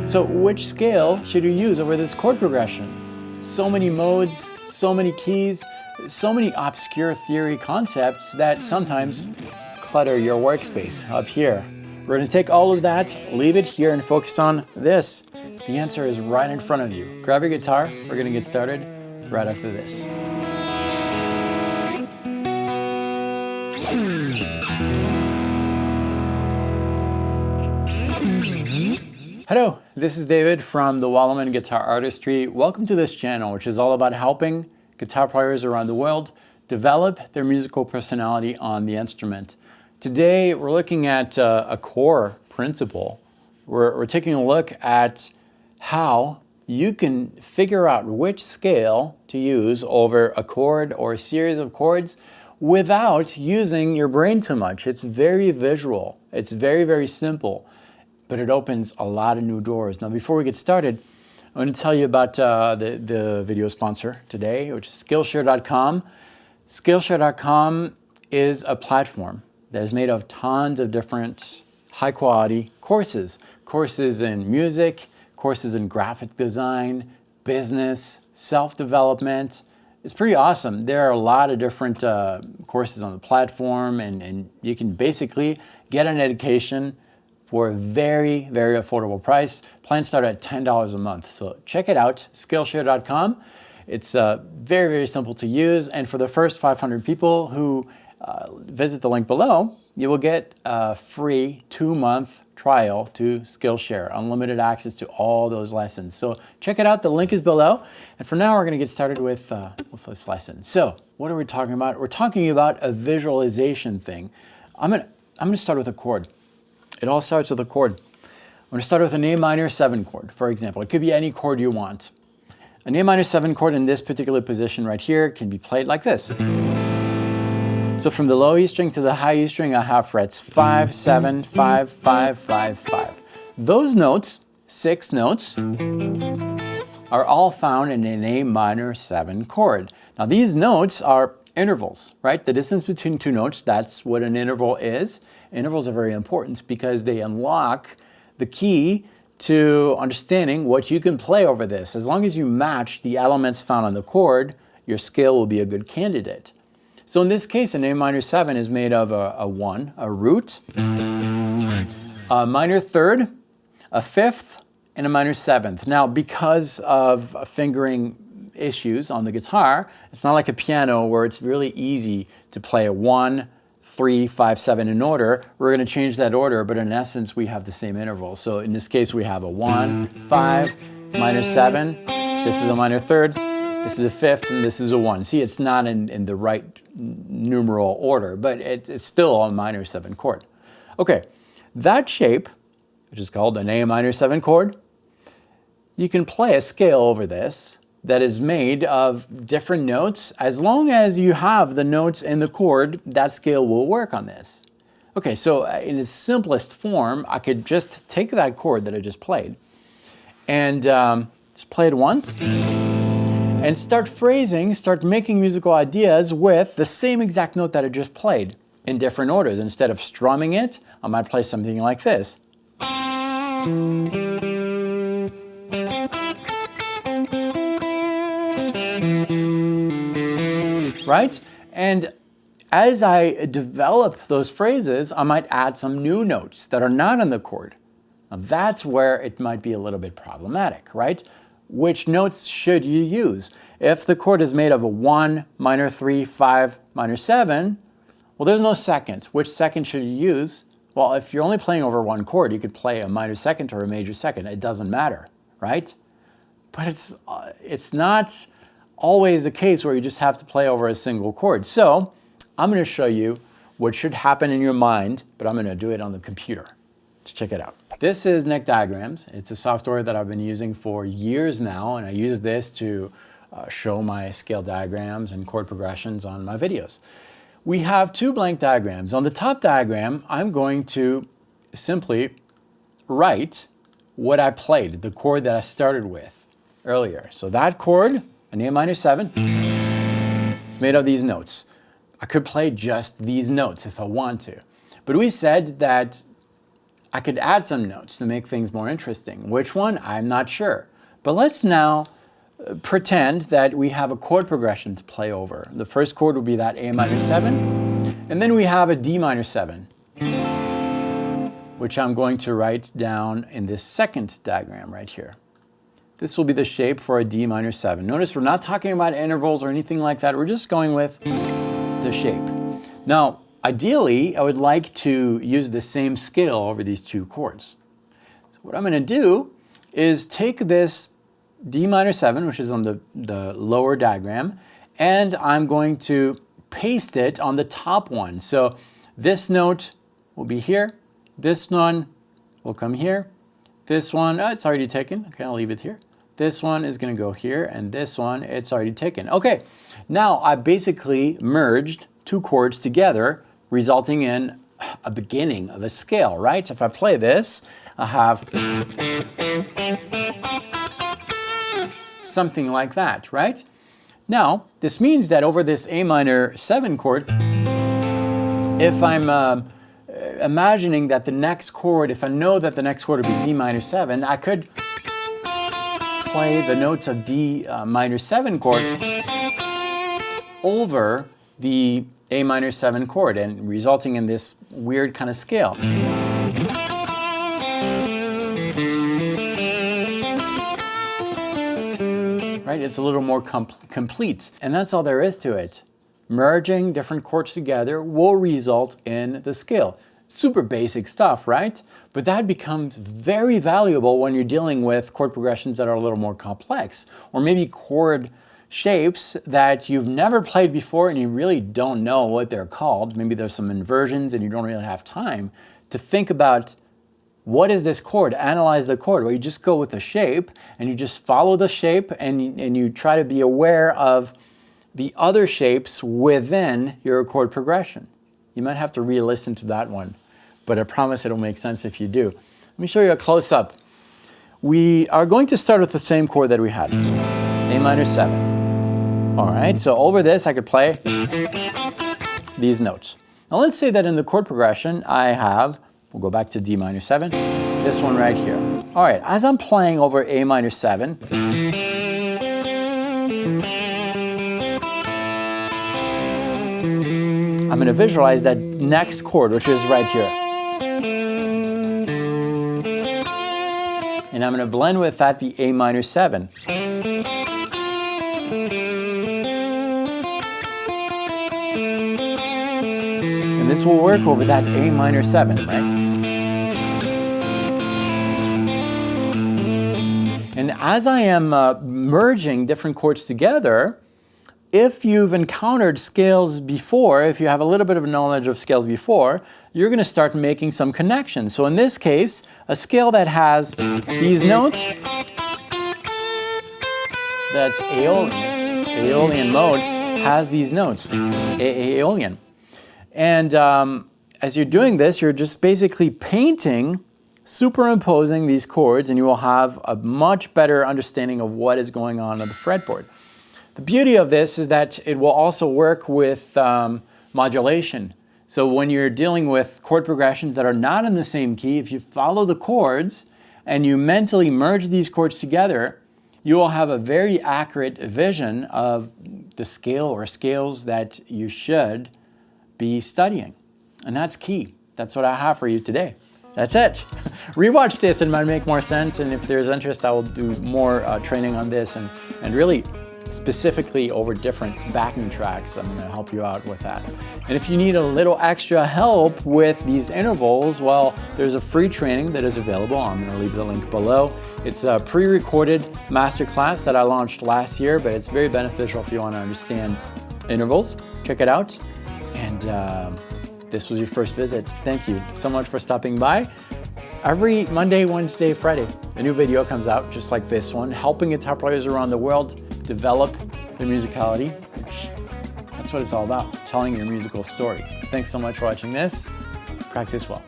So which scale should you use over this chord progression? So many modes, so many keys, so many obscure theory concepts that sometimes clutter your workspace up here. We're going to take all of that, leave it here, and focus on this. The answer is right in front of you. Grab your guitar. We're going to get started right after this. Hello, this is David from the Wallman Guitar Artistry. Welcome to this channel, which is all about helping guitar players around the world develop their musical personality on the instrument. Today, we're looking at a core principle. We're taking a look at how you can figure out which scale to use over a chord or a series of chords without using your brain too much. It's very visual. It's very, very simple, but it opens a lot of new doors. Now, before we get started, I'm going to tell you about the video sponsor today, which is Skillshare.com. Skillshare.com is a platform that is made of tons of different high-quality courses. Courses in music, courses in graphic design, business, self-development. It's pretty awesome. There are a lot of different courses on the platform, and you can basically get an education for a very, very affordable price. Plans start at $10 a month. So check it out, Skillshare.com. It's very, very simple to use. And for the first 500 people who visit the link below, you will get a free 2-month trial to Skillshare, unlimited access to all those lessons. So check it out. The link is below. And for now, we're going to get started with this lesson. So what are we talking about? We're talking about a visualization thing. I'm going to start with a chord. It all starts with a chord. I'm going to start with an A minor 7 chord, for example. It could be any chord you want. An A minor 7 chord in this particular position right here can be played like this. So from the low E string to the high E string, I have frets 5, 7, 5, 5, 5, 5. Those notes, 6 notes, are all found in an A minor 7 chord. Now these notes are intervals, right? The distance between two notes, that's what an interval is. Intervals are very important because they unlock the key to understanding what you can play over this. As long as you match the elements found on the chord, your scale will be a good candidate. So in this case, an A minor 7 is made of a 1, a root, a minor 3rd, a 5th, and a minor 7th. Now, because of fingering issues on the guitar, it's not like a piano where it's really easy to play a 1, 3, 5, 7 in order. We're going to change that order, but in essence, we have the same interval. So in this case, we have a 1, 5, minor 7. This is a minor 3rd. This is a 5th, and this is a 1. See, it's not in the right numeral order, but it's still a minor 7 chord. Okay, that shape, which is called an A minor 7 chord, you can play a scale over this that is made of different notes. As long as you have the notes in the chord, that scale will work on this. Okay, so in its simplest form, I could just take that chord that I just played and just play it once and start phrasing, start making musical ideas with the same exact note that I just played in different orders. Instead of strumming it, I might play something like this. Right? And as I develop those phrases, I might add some new notes that are not on the chord. Now that's where it might be a little bit problematic, right? Which notes should you use? If the chord is made of a 1, minor 3, 5, minor 7, well, there's no second. Which second should you use? Well, if you're only playing over one chord, you could play a minor second or a major second. It doesn't matter, right? But it's not always the case where you just have to play over a single chord. So I'm going to show you what should happen in your mind, but I'm going to do it on the computer. Let's check it out. This is Neck Diagrams. It's a software that I've been using for years now, and I use this to show my scale diagrams and chord progressions on my videos. We have 2 blank diagrams. On the top diagram, I'm going to simply write what I played, the chord that I started with earlier. So that chord, an A minor 7, it's made of these notes. I could play just these notes if I want to. But we said that I could add some notes to make things more interesting. Which one? I'm not sure. But let's now pretend that we have a chord progression to play over. The first chord would be that A minor 7, and then we have a D minor 7, which I'm going to write down in this second diagram right here. This will be the shape for a D minor 7. Notice we're not talking about intervals or anything like that. We're just going with the shape. Now, ideally, I would like to use the same scale over these two chords. So what I'm going to do is take this D minor 7, which is on the lower diagram, and I'm going to paste it on the top one. So this note will be here, this one will come here, this one, it's already taken, okay, I'll leave it here. This one is going to go here, and this one, it's already taken. Okay, now I basically merged two chords together, resulting in a beginning of a scale, right? If I play this, I have something like that, right? Now, this means that over this A minor 7 chord, if I'm imagining that the next chord, if I know that the next chord would be D minor 7, I could play the notes of D minor 7 chord over the A minor 7 chord, and resulting in this weird kind of scale. Right? It's a little more complete, and that's all there is to it. Merging different chords together will result in the scale. Super basic stuff, right? But that becomes very valuable when you're dealing with chord progressions that are a little more complex, or maybe chord shapes that you've never played before and you really don't know what they're called. Maybe there's some inversions and you don't really have time to think about what is this chord, analyze the chord. Well, you just go with the shape and you just follow the shape and you try to be aware of the other shapes within your chord progression. You might have to re-listen to that one, but I promise it'll make sense if you do. Let me show you a close-up. We are going to start with the same chord that we had, A minor 7. All right, so over this I could play these notes. Now let's say that in the chord progression I have, we'll go back to D minor 7, this one right here. All right, as I'm playing over A minor 7, I'm going to visualize that next chord, which is right here. And I'm going to blend with that the A minor 7. And this will work over that A minor 7, right? And as I am merging different chords together, if you've encountered scales before, if you have a little bit of knowledge of scales before, you're going to start making some connections. So in this case, a scale that has these notes, that's Aeolian. Aeolian mode has these notes, Aeolian. And as you're doing this, you're just basically painting, superimposing these chords, and you will have a much better understanding of what is going on the fretboard. The beauty of this is that it will also work with modulation. So when you're dealing with chord progressions that are not in the same key, if you follow the chords and you mentally merge these chords together, you will have a very accurate vision of the scale or scales that you should be studying. And that's key. That's what I have for you today. That's it. Rewatch this, it might make more sense, and if there's interest, I will do more training on this and really specifically over different backing tracks. I'm going to help you out with that. And if you need a little extra help with these intervals, well, there's a free training that is available. I'm going to leave the link below. It's a pre-recorded masterclass that I launched last year, but it's very beneficial if you want to understand intervals. Check it out. And this was your first visit. Thank you so much for stopping by. Every Monday, Wednesday, Friday, a new video comes out just like this one, helping guitar players around the world develop their musicality. That's what it's all about, telling your musical story. Thanks so much for watching this. Practice well.